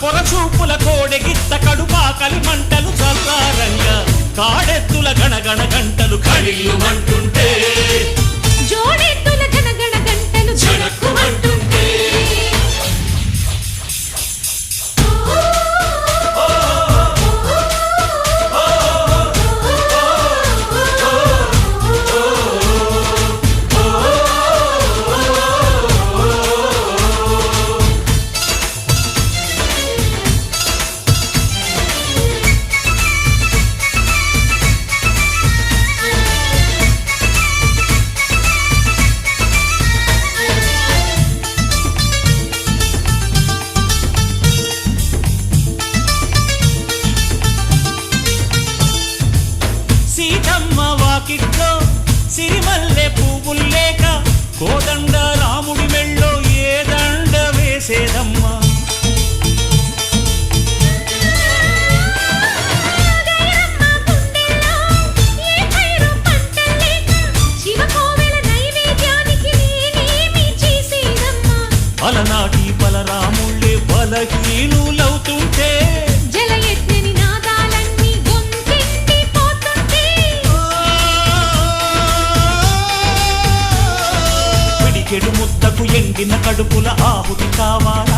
కొర చూపుల కోడెగిత్త కడుపాకలి మంటలు చల్లారంగా కాడెత్తుల గణగణ గంటలు కడిల్లుమంటుంటే జోడెత్తుల గణగణ గంటలు జనక్కుమంటుంటే సీతమ్మ వాకిట్లో సిరిమల్లె పువ్వుల్లేక కోదండ రాముడి మెళ్ళో ఏ దండ వేసేదమ్మా అలనాటి బలరాముళ్ళే బలహీనులవుతుంటే జలయజ్ఞని నాదాలన్నీ గొంతెత్తి పోతుంటే పిడికెడు ముద్దకు ఎండిన కడుపుల ఆహుతి కావాలా